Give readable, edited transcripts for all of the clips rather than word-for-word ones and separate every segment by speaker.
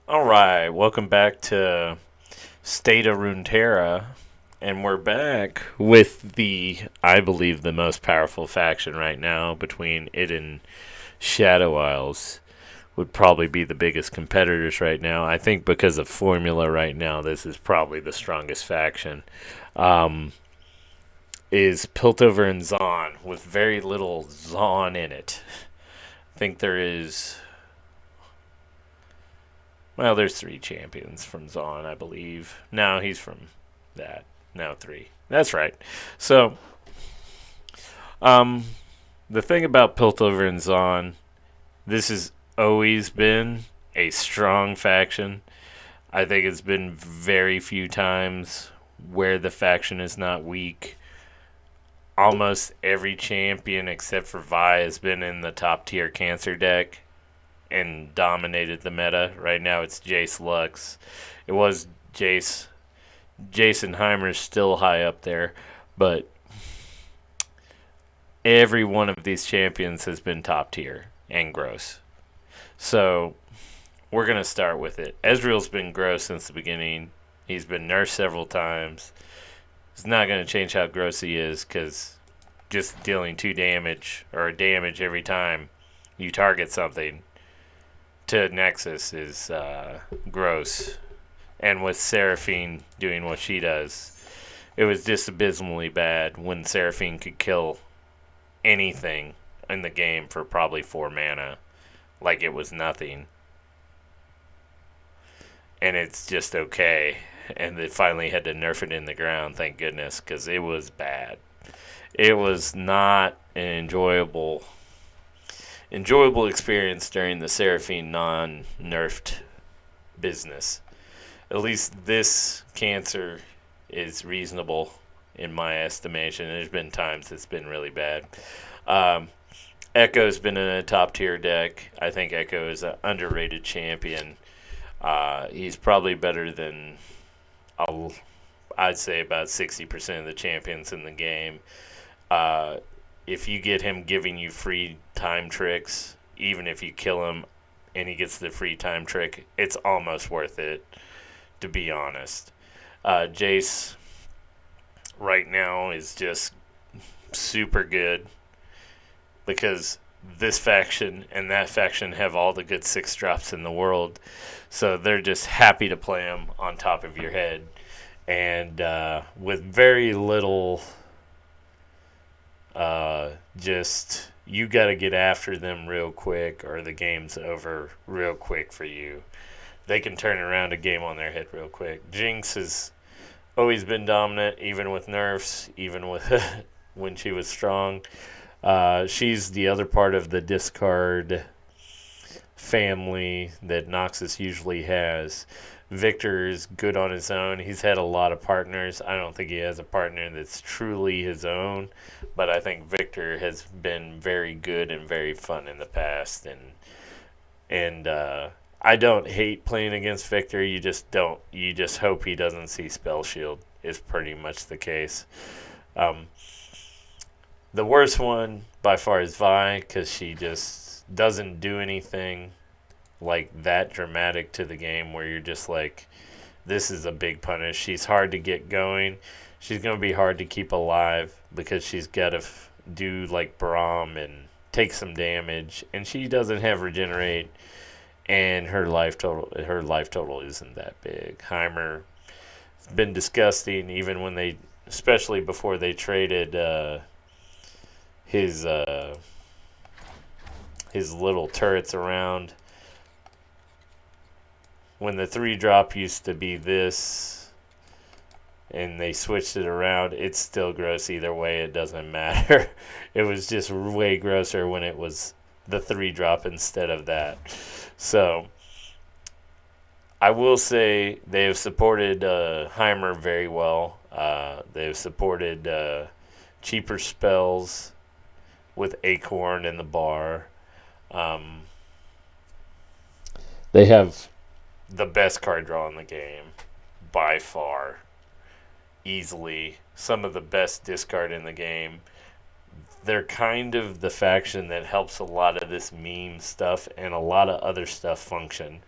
Speaker 1: All right, welcome back to State of Runeterra, and we're back with I believe, the most powerful faction right now between it and Shadow Isles. Would probably be the biggest competitors right now. I think because of formula right now, this is probably the strongest faction. Um, is Piltover and Zuan with very little Zuan in it. I think there is. Well, there's three champions from Zon, I believe. No, he's from that. No, three. That's right. So, um, the thing about Piltover and Zon, this has always been a strong faction. I think it's been very few times where the faction is not weak. Almost every champion except for Vi has been in the top tier cancer deck and dominated the meta. Right now it's Jace Lux. It was Jace. Jason Heimer's still high up there, but every one of these champions has been top tier and gross. So we're going to start with it. Ezreal's been gross since the beginning. He's been nerfed several times. It's not going to change how gross he is because just dealing 2 damage or damage every time you target something to Nexus is gross. And with Seraphine doing what she does, it was just abysmally bad when Seraphine could kill anything in the game for probably 4 mana. Like it was nothing. And it's just okay. And they finally had to nerf it in the ground, thank goodness, because it was bad. It was not an enjoyable experience during the Seraphine non-nerfed business. At least this cancer is reasonable in my estimation. There's been times it's been really bad. Echo's been in a top tier deck. I think Echo is an underrated champion. He's probably better than I'd say about 60% of the champions in the game. If you get him giving you free time tricks, even if you kill him and he gets the free time trick, it's almost worth it, to be honest. Jace right now is just super good because this faction and that faction have all the good 6 drops in the world. So they're just happy to play him on top of your head. And with very little just you got to get after them real quick or the game's over real quick for you. They can turn around a game on their head real quick. Jinx has always been dominant, even with nerfs, even with when she was strong. She's the other part of the discard family that Noxus usually has. Victor is good on his own. He's had a lot of partners. I don't think he has a partner that's truly his own, but I think Victor has been very good and very fun in the past. And I don't hate playing against Victor. You just don't. You just hope he doesn't see Spell Shield. Is pretty much the case. The worst one by far is Vi because she just doesn't do anything like that dramatic to the game where you're just like, this is a big punish. She's hard to get going. She's going to be hard to keep alive because she's got to do like Braum and take some damage, and she doesn't have regenerate, and her life total isn't that big. Heimer has been disgusting even when they, especially before they traded his little turrets around. When the 3-drop used to be this and they switched it around, it's still gross either way. It doesn't matter. It was just way grosser when it was the 3-drop instead of that. So I will say they have supported Heimer very well. They've supported cheaper spells with Acorn in the bar. They have the best card draw in the game by far, easily. Some of the best discard in the game. They're kind of the faction that helps a lot of this meme stuff and a lot of other stuff function.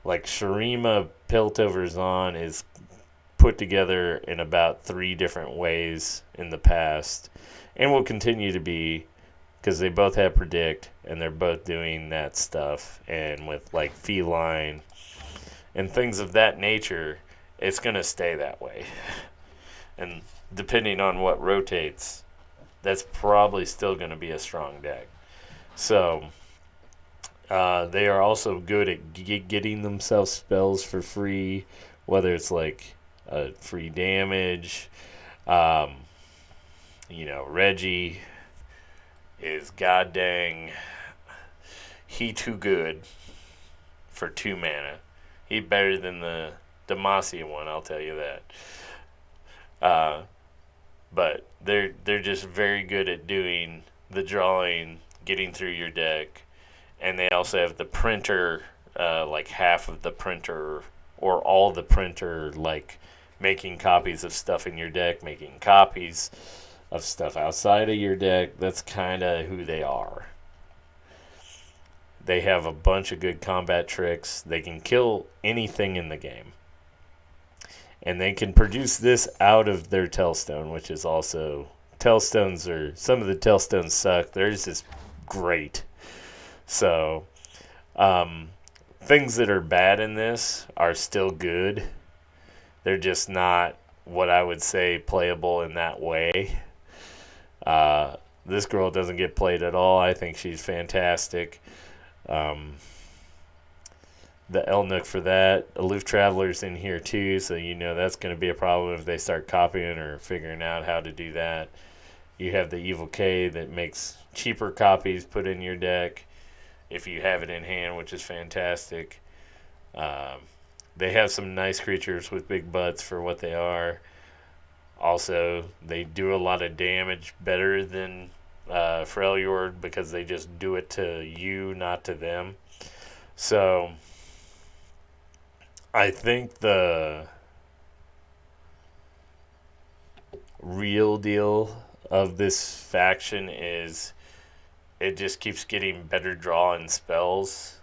Speaker 1: Like Shurima Piltover Zuan is put together in about 3 different ways in the past, and will continue to be, because they both have predict, and they're both doing that stuff, and with like feline and things of that nature, it's going to stay that way. And depending on what rotates, that's probably still going to be a strong deck. So they are also good at getting themselves spells for free, whether it's like free damage. Um, Reggie is god dang. He too good for 2 mana. He better than the Demacia one, I'll tell you that. But they're just very good at doing the drawing, getting through your deck, and they also have the printer, like half of the printer or all the printer, like making copies of stuff in your deck, making copies of stuff outside of your deck. That's kind of who they are. They have a bunch of good combat tricks. They can kill anything in the game. And they can produce this out of their Telstone, which is also... Telstones are... Some of the Telstones suck. Theirs is great. So, things that are bad in this are still good. They're just not what I would say playable in that way. This girl doesn't get played at all. I think she's fantastic. The Elnook for that. Aloof Traveler's in here too, so that's going to be a problem if they start copying or figuring out how to do that. You have the Evil K that makes cheaper copies put in your deck if you have it in hand, which is fantastic. They have some nice creatures with big butts for what they are. Also, they do a lot of damage better than Freljord because they just do it to you, not to them. So, I think the real deal of this faction is it just keeps getting better draw and spells,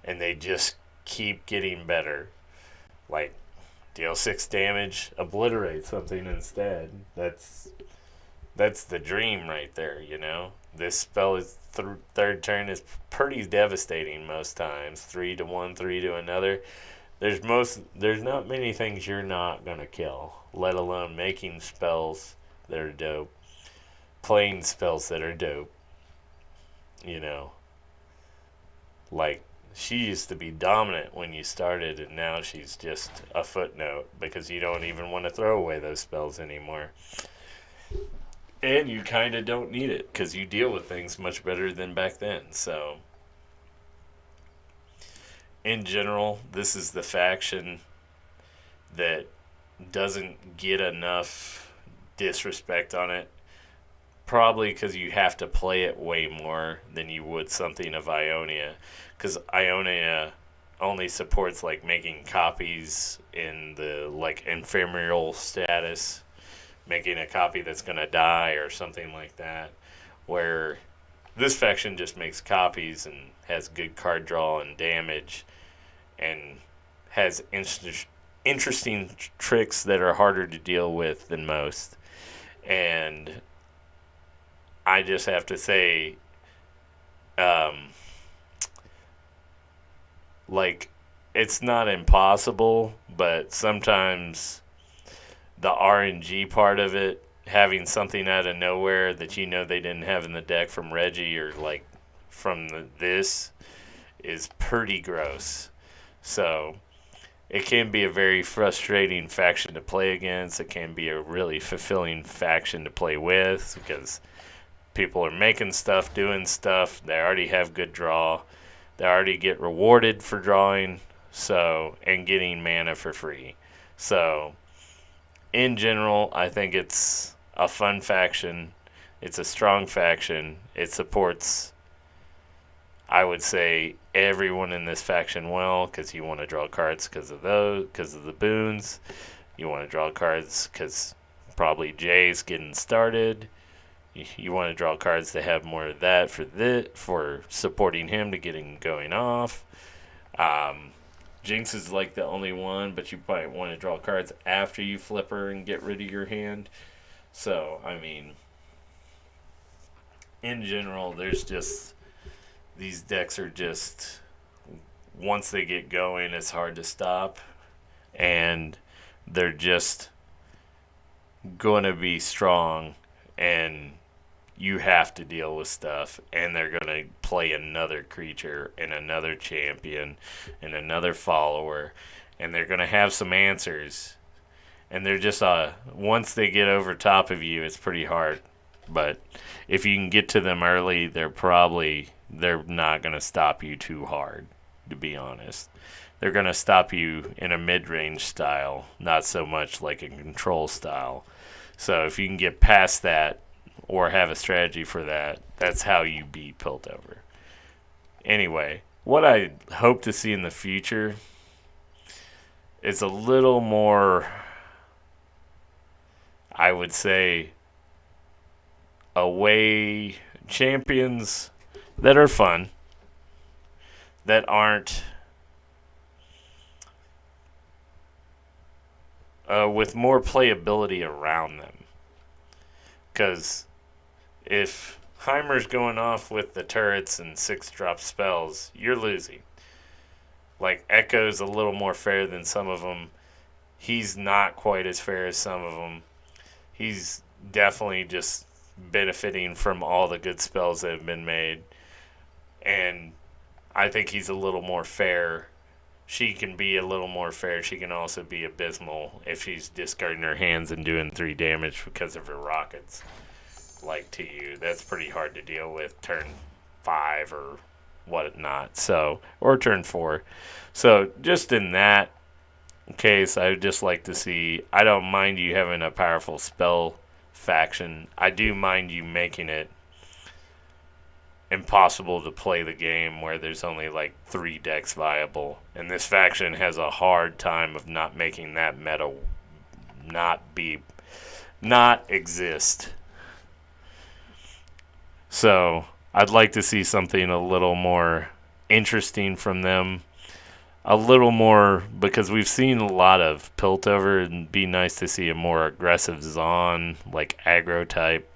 Speaker 1: and they just keep getting better. Like, deal 6 damage, obliterate something instead. That's the dream right there, This spell is third turn is pretty devastating most times. 3 to one, 3 to another. There's not many things you're not gonna kill, let alone making spells that are dope, playing spells that are dope. Like, she used to be dominant when you started, and now she's just a footnote because you don't even want to throw away those spells anymore. And you kind of don't need it because you deal with things much better than back then. So, in general, this is the faction that doesn't get enough disrespect on it. Probably because you have to play it way more than you would something of Ionia. Because Ionia only supports like making copies in the like ephemeral status, making a copy that's going to die or something like that. Where this faction just makes copies and has good card draw and damage and has interesting tricks that are harder to deal with than most. And I just have to say, like, it's not impossible, but sometimes the RNG part of it, having something out of nowhere that they didn't have in the deck from Reggie or like from this, is pretty gross. So it can be a very frustrating faction to play against. It can be a really fulfilling faction to play with because people are making stuff, doing stuff. They already have good draw. They already get rewarded for drawing, and getting mana for free. So, in general, I think it's a fun faction. It's a strong faction. It supports, I would say, everyone in this faction well, because you want to draw cards because of the boons. You want to draw cards because probably Jay's getting started. You want to draw cards that have more of that for supporting him to getting going off. Jinx is like the only one, but you might want to draw cards after you flip her and get rid of your hand. So, I mean, in general, there's just these decks are just once they get going, it's hard to stop, and they're just going to be strong, and you have to deal with stuff, and they're going to play another creature and another champion and another follower, and they're going to have some answers, and they're just once they get over top of you, it's pretty hard. But if you can get to them early, they're not going to stop you too hard, to be honest. They're going to stop you in a mid-range style, not so much like a control style. So if you can get past that or have a strategy for that, that's how you beat Piltover. Anyway, what I hope to see in the future is a little more, I would say, away champions that are fun, that aren't with more playability around them. Because if Heimer's going off with the turrets and 6-drop spells, you're losing. Like, Echo's a little more fair than some of them. He's not quite as fair as some of them. He's definitely just benefiting from all the good spells that have been made. And I think he's a little more fair. She can be a little more fair. She can also be abysmal if she's discarding her hands and doing 3 damage because of her rockets. Like to you, that's pretty hard to deal with turn 5 or whatnot. So, or turn 4. So, just in that case, I would just like to see. I don't mind you having a powerful spell faction. I do mind you making it impossible to play the game where there's only like 3 decks viable, and this faction has a hard time of not making that meta not exist. So I'd like to see something a little more interesting from them, a little more, because we've seen a lot of Piltover, and it'd be nice to see a more aggressive Zuan, like aggro type,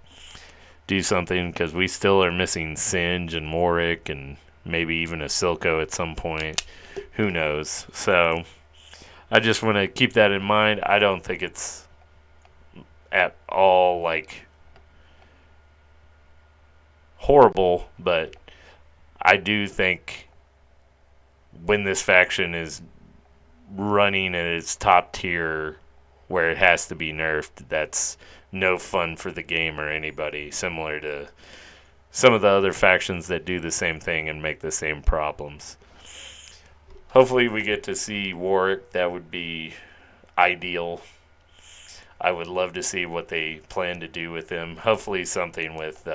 Speaker 1: do something, because we still are missing Singe and Warwick and maybe even a Silco at some point. Who knows? So I just want to keep that in mind. I don't think it's at all like horrible, but I do think when this faction is running at its top tier where it has to be nerfed, that's no fun for the game or anybody, similar to some of the other factions that do the same thing and make the same problems. Hopefully we get to see Warwick. That would be ideal. I would love to see what they plan to do with him. Hopefully something with,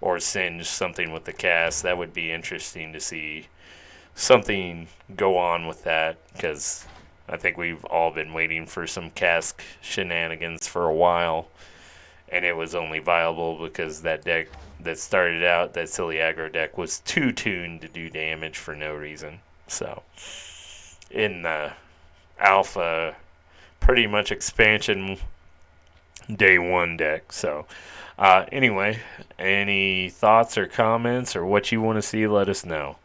Speaker 1: or Singe, something with the cast. That would be interesting to see something go on with that, because I think we've all been waiting for some cask shenanigans for a while, and it was only viable because that deck that started out, that silly aggro deck, was too tuned to do damage for no reason. So, in the alpha, pretty much expansion day 1 deck. So, anyway, any thoughts or comments or what you want to see, let us know.